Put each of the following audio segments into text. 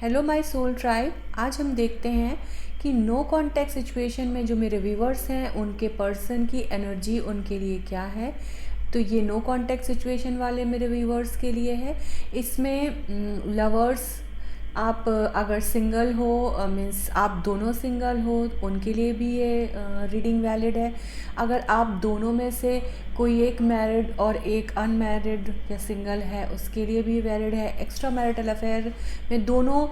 Hello my soul tribe. आज हम देखते हैं कि नो कांटेक्ट सिचुएशन में जो मेरे व्यूवर्स हैं उनके पर्सन की एनर्जी उनके लिए क्या है। तो ये नो कांटेक्ट सिचुएशन वाले मेरे व्यूवर्स के लिए है। इसमें लवर्स, आप अगर सिंगल हो मीन्स आप दोनों सिंगल हो उनके लिए भी ये रीडिंग वैलिड है। अगर आप दोनों में से कोई एक मैरिड और एक अनमैरिड या सिंगल है उसके लिए भी वैलिड है। एक्स्ट्रा मैरिटल अफेयर में दोनों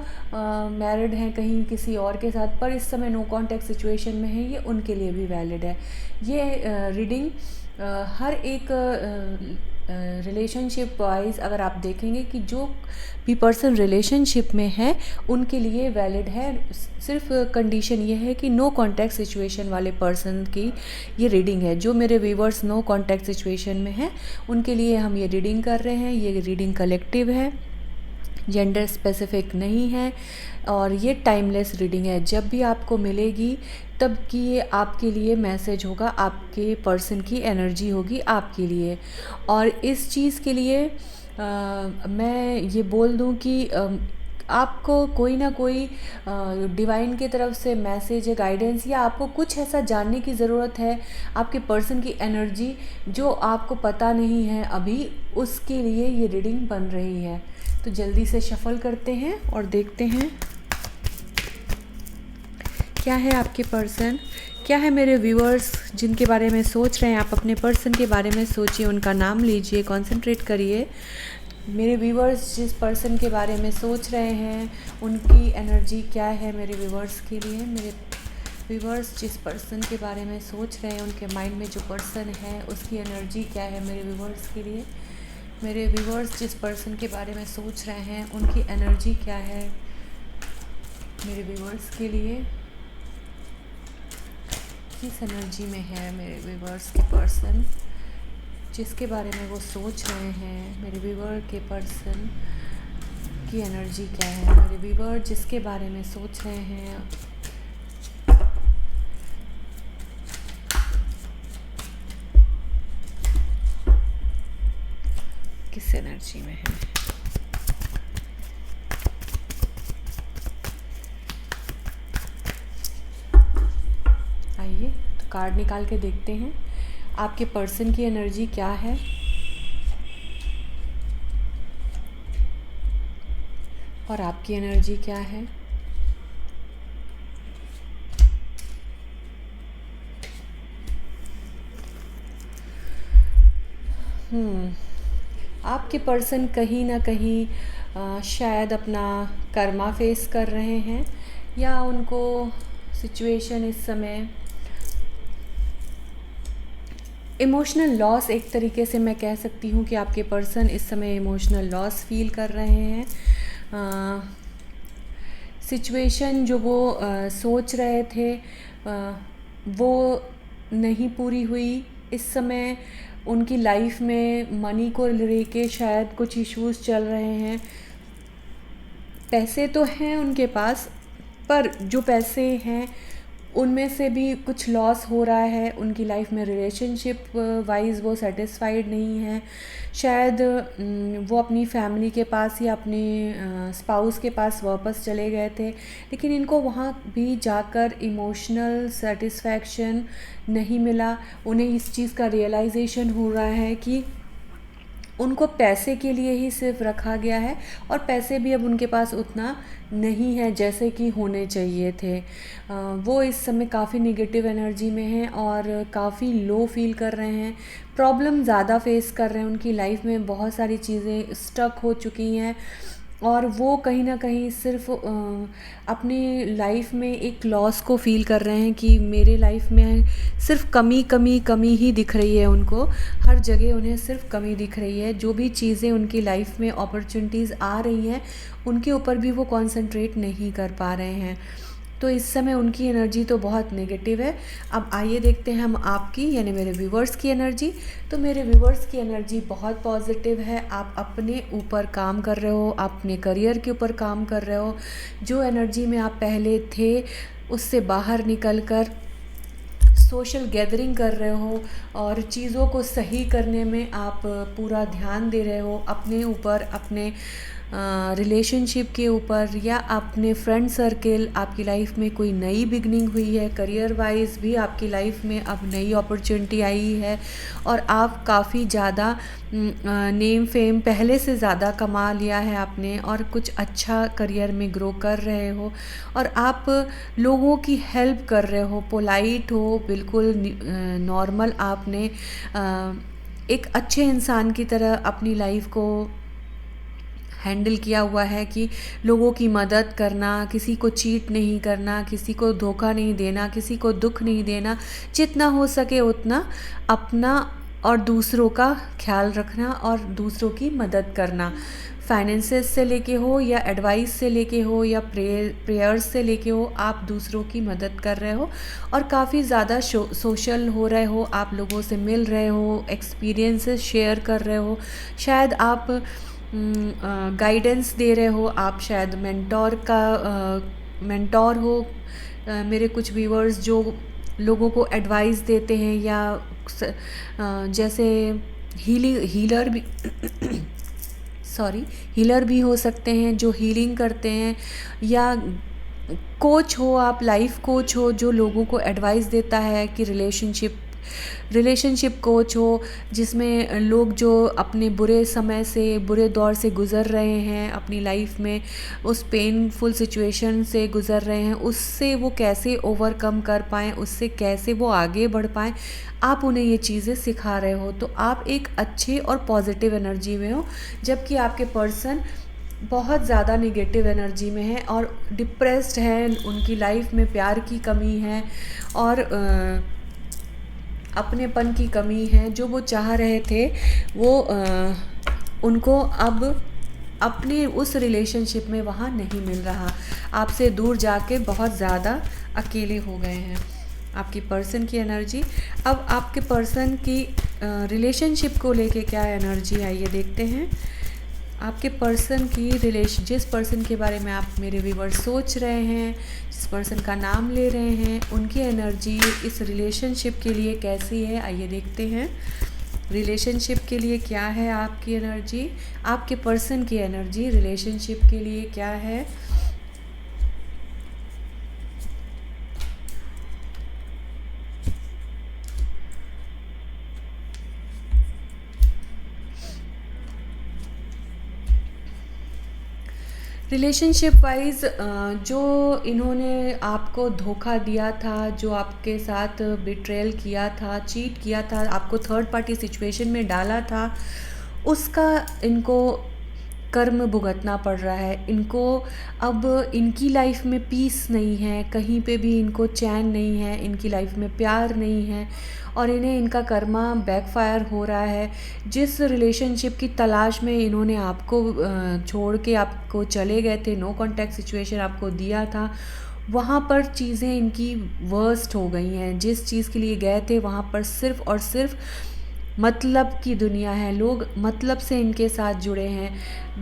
मैरिड हैं कहीं किसी और के साथ पर इस समय नो कांटेक्ट सिचुएशन में है, ये उनके लिए भी वैलिड है। ये रीडिंग हर एक रिलेशनशिप वाइज अगर आप देखेंगे कि जो भी पर्सन रिलेशनशिप में है उनके लिए वैलिड है। सिर्फ कंडीशन ये है कि नो कांटेक्ट सिचुएशन वाले पर्सन की ये रीडिंग है। जो मेरे व्यूवर्स नो कांटेक्ट सिचुएशन में हैं उनके लिए हम ये रीडिंग कर रहे हैं। ये रीडिंग कलेक्टिव है, जेंडर स्पेसिफिक नहीं है और ये टाइमलेस रीडिंग है। जब भी आपको मिलेगी तब कि ये आपके लिए मैसेज होगा, आपके पर्सन की एनर्जी होगी आपके लिए। और इस चीज़ के लिए मैं ये बोल दूं कि आपको कोई ना कोई डिवाइन की तरफ से मैसेज या गाइडेंस या आपको कुछ ऐसा जानने की ज़रूरत है आपके पर्सन की एनर्जी जो आपको पता नहीं है अभी, उसके लिए ये रीडिंग बन रही है। तो जल्दी से शफल करते हैं और देखते हैं क्या है आपके पर्सन, क्या है मेरे व्यूअर्स जिनके बारे में सोच रहे हैं। आप अपने पर्सन के बारे में सोचिए, उनका नाम लीजिए, कंसंट्रेट करिए। मेरे व्यूअर्स जिस पर्सन के बारे में सोच रहे हैं उनकी एनर्जी क्या है मेरे व्यूअर्स के लिए। मेरे व्यूअर्स जिस पर्सन के बारे में सोच रहे हैं उनके माइंड में जो पर्सन है उसकी एनर्जी क्या है मेरे व्यूअर्स के लिए। मेरे व्यूअर्स जिस पर्सन के बारे में सोच रहे हैं उनकी एनर्जी क्या है मेरे व्यूअर्स के लिए। किस एनर्जी में है मेरे व्यूअर्स के पर्सन जिसके बारे में वो सोच रहे हैं। मेरे व्यूअर के पर्सन की एनर्जी क्या है। मेरे व्यूअर जिसके बारे में सोच रहे हैं किस एनर्जी में है। आइए तो कार्ड निकाल के देखते हैं आपके पर्सन की एनर्जी क्या है और आपकी एनर्जी क्या है। आपके पर्सन कहीं ना कहीं शायद अपना कर्मा फेस कर रहे हैं या उनको सिचुएशन इस समय इमोशनल लॉस, एक तरीके से मैं कह सकती हूँ कि आपके पर्सन इस समय इमोशनल लॉस फील कर रहे हैं। सिचुएशन जो वो सोच रहे थे वो नहीं पूरी हुई। इस समय उनकी लाइफ में मनी को लेके शायद कुछ इश्यूज चल रहे हैं। पैसे तो हैं उनके पास पर जो पैसे हैं उनमें से भी कुछ लॉस हो रहा है। उनकी लाइफ में रिलेशनशिप वाइज वो सेटिस्फाइड नहीं है। शायद वो अपनी फैमिली के पास या अपने स्पाउस के पास वापस चले गए थे लेकिन इनको वहाँ भी जाकर इमोशनल सेटिस्फैक्शन नहीं मिला। उन्हें इस चीज़ का रियलाइजेशन हो रहा है कि उनको पैसे के लिए ही सिर्फ रखा गया है और पैसे भी अब उनके पास उतना नहीं है जैसे कि होने चाहिए थे। वो इस समय काफ़ी नेगेटिव एनर्जी में हैं और काफ़ी लो फील कर रहे हैं। प्रॉब्लम ज़्यादा फेस कर रहे हैं। उनकी लाइफ में बहुत सारी चीज़ें स्टक हो चुकी हैं और वो कहीं ना कहीं सिर्फ अपनी लाइफ में एक लॉस को फील कर रहे हैं कि मेरे लाइफ में सिर्फ कमी कमी कमी ही दिख रही है। उनको हर जगह उन्हें सिर्फ कमी दिख रही है। जो भी चीज़ें उनकी लाइफ में अपॉर्चुनिटीज़ आ रही हैं उनके ऊपर भी वो कंसंट्रेट नहीं कर पा रहे हैं। तो इस समय उनकी एनर्जी तो बहुत नेगेटिव है। अब आइए देखते हैं हम आपकी यानी मेरे व्यूवर्स की एनर्जी। तो मेरे व्यूवर्स की एनर्जी बहुत पॉजिटिव है। आप अपने ऊपर काम कर रहे हो, आप अपने करियर के ऊपर काम कर रहे हो। जो एनर्जी में आप पहले थे उससे बाहर निकल कर सोशल गैदरिंग कर रहे हो और चीज़ों को सही करने में आप पूरा ध्यान दे रहे हो। अपने ऊपर, अपने रिलेशनशिप के ऊपर या अपने फ्रेंड सर्कल, आपकी लाइफ में कोई नई बिगनिंग हुई है, करियर वाइज भी आपकी लाइफ में अब नई अपॉर्चुनिटी आई है और आप काफ़ी ज़्यादा नेम फेम पहले से ज़्यादा कमा लिया है आपने और कुछ अच्छा करियर में ग्रो कर रहे हो और आप लोगों की हेल्प कर रहे हो, पोलाइट हो, बिल्कुल नॉर्मल आपने एक अच्छे इंसान की तरह अपनी लाइफ को हैंडल किया हुआ है कि लोगों की मदद करना, किसी को चीट नहीं करना, किसी को धोखा नहीं देना, किसी को दुख नहीं देना, जितना हो सके उतना अपना और दूसरों का ख्याल रखना और दूसरों की मदद करना। फाइनेंसेस से लेके हो या एडवाइस से लेके हो या प्रेयर्स से लेके हो, आप दूसरों की मदद कर रहे हो और काफ़ी ज़्यादा सोशल हो रहे हो, आप लोगों से मिल रहे हो, एक्सपीरियंसेस शेयर कर रहे हो, शायद आप गाइडेंस दे रहे हो, आप शायद मेंटोर हो। मेरे कुछ व्यूअर्स जो लोगों को एडवाइस देते हैं या जैसे हीलर भी हीलर भी हो सकते हैं जो हीलिंग करते हैं, या कोच हो, आप लाइफ कोच हो जो लोगों को एडवाइस देता है कि रिलेशनशिप कोच हो, जिसमें लोग जो अपने बुरे दौर से गुज़र रहे हैं अपनी लाइफ में, उस पेनफुल सिचुएशन से गुज़र रहे हैं, उससे वो कैसे ओवरकम कर पाएँ, उससे कैसे वो आगे बढ़ पाएँ, आप उन्हें ये चीज़ें सिखा रहे हो। तो आप एक अच्छे और पॉजिटिव एनर्जी में हो, जबकि आपके पर्सन बहुत ज़्यादा नेगेटिव एनर्जी में है और डिप्रेस्ड है, उनकी लाइफ में प्यार की कमी है और अपनेपन की कमी है। जो वो चाह रहे थे वो उनको अब अपने उस रिलेशनशिप में वहाँ नहीं मिल रहा, आपसे दूर जाके बहुत ज़्यादा अकेले हो गए हैं। आपकी पर्सन की एनर्जी, अब आपके पर्सन की रिलेशनशिप को लेके क्या एनर्जी है ये देखते हैं। आपके पर्सन की जिस पर्सन के बारे में आप मेरे व्यूअर्स सोच रहे हैं, जिस पर्सन का नाम ले रहे हैं, उनकी एनर्जी इस रिलेशनशिप के लिए कैसी है आइए देखते हैं। रिलेशनशिप के लिए क्या है आपकी एनर्जी, आपके पर्सन की एनर्जी रिलेशनशिप के लिए क्या है। रिलेशनशिप वाइज जो इन्होंने आपको धोखा दिया था, जो आपके साथ बिट्रेल किया था, चीट किया था, आपको थर्ड पार्टी सिचुएशन में डाला था, उसका इनको कर्म भुगतना पड़ रहा है। इनको अब इनकी लाइफ में पीस नहीं है, कहीं पे भी इनको चैन नहीं है, इनकी लाइफ में प्यार नहीं है और इन्हें इनका कर्मा बैकफायर हो रहा है। जिस रिलेशनशिप की तलाश में इन्होंने आपको छोड़ के आपको चले गए थे, नो कॉन्टैक्ट सिचुएशन आपको दिया था, वहाँ पर चीज़ें इनकी वर्स्ट हो गई हैं। जिस चीज़ के लिए गए थे वहाँ पर सिर्फ़ और सिर्फ मतलब की दुनिया है, लोग मतलब से इनके साथ जुड़े हैं,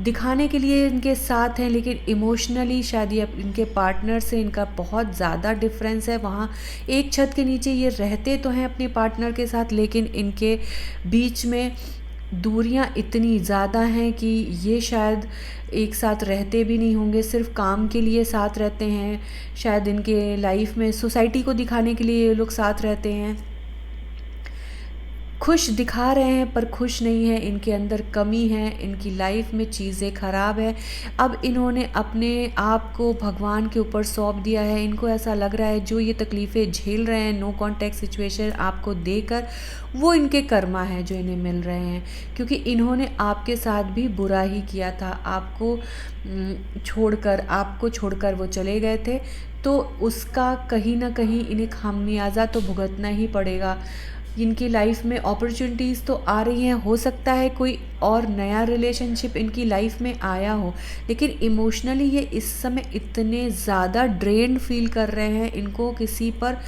दिखाने के लिए इनके साथ हैं, लेकिन इमोशनली शायद ये इनके पार्टनर से इनका बहुत ज़्यादा डिफरेंस है। वहाँ एक छत के नीचे ये रहते तो हैं अपने पार्टनर के साथ, लेकिन इनके बीच में दूरियां इतनी ज़्यादा हैं कि ये शायद एक साथ रहते भी नहीं होंगे, सिर्फ काम के लिए साथ रहते हैं। शायद इनके लाइफ में सोसाइटी को दिखाने के लिए ये लोग साथ रहते हैं, खुश दिखा रहे हैं पर खुश नहीं है, इनके अंदर कमी है, इनकी लाइफ में चीज़ें ख़राब है। अब इन्होंने अपने आप को भगवान के ऊपर सौंप दिया है। इनको ऐसा लग रहा है जो ये तकलीफ़ें झेल रहे हैं नो कॉन्टैक्ट सिचुएशन आपको देकर, वो इनके कर्मा है जो इन्हें मिल रहे हैं, क्योंकि इन्होंने आपके साथ भी बुरा ही किया था। आपको छोड़कर वो चले गए थे, तो उसका कहीं ना कहीं इन्हें खामियाजा तो भुगतना ही पड़ेगा। इनकी लाइफ में अपॉर्चुनिटीज़ तो आ रही हैं, हो सकता है कोई और नया रिलेशनशिप इनकी लाइफ में आया हो, लेकिन इमोशनली ये इस समय इतने ज़्यादा ड्रेन फील कर रहे हैं, इनको किसी पर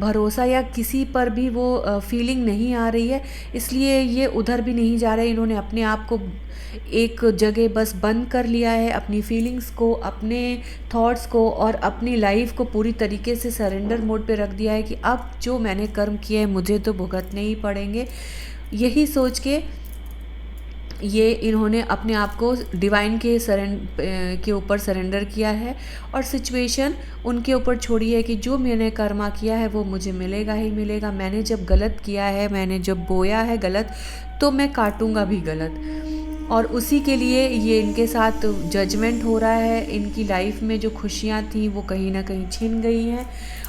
भरोसा या किसी पर भी वो फीलिंग नहीं आ रही है, इसलिए ये उधर भी नहीं जा रहे। इन्होंने अपने आप को एक जगह बस बंद कर लिया है, अपनी फीलिंग्स को, अपने थॉट्स को और अपनी लाइफ को पूरी तरीके से सरेंडर मोड पे रख दिया है कि अब जो मैंने कर्म किए हैं मुझे तो भुगतने ही पड़ेंगे। यही सोच के ये इन्होंने अपने आप को डिवाइन के ऊपर सरेंडर किया है और सिचुएशन उनके ऊपर छोड़ी है कि जो मैंने कर्मा किया है वो मुझे मिलेगा ही मिलेगा। मैंने जब गलत किया है, मैंने जब बोया है गलत, तो मैं काटूंगा भी गलत। और उसी के लिए ये इनके साथ जजमेंट हो रहा है। इनकी लाइफ में जो खुशियाँ थी वो कहीं ना कहीं छिन गई हैं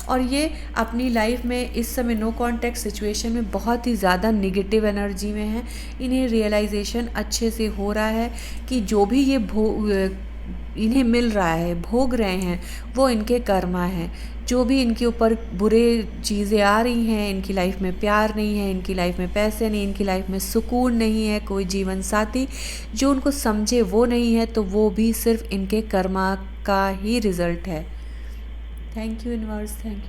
और ये अपनी लाइफ में इस समय नो कॉन्टैक्ट सिचुएशन में बहुत ही ज़्यादा निगेटिव एनर्जी में है। इन्हें रियलाइजेशन अच्छे से हो रहा है कि जो भी ये इन्हें मिल रहा है, भोग रहे हैं, वो इनके कर्मा है। जो भी इनके ऊपर बुरे चीज़ें आ रही हैं, इनकी लाइफ में प्यार नहीं है, इनकी लाइफ में पैसे नहीं, इनकी लाइफ में सुकून नहीं है, कोई जीवन साथी जो उनको समझे वो नहीं है, तो वो भी सिर्फ इनके कर्मा का ही रिज़ल्ट है। Thank you universe, thank you.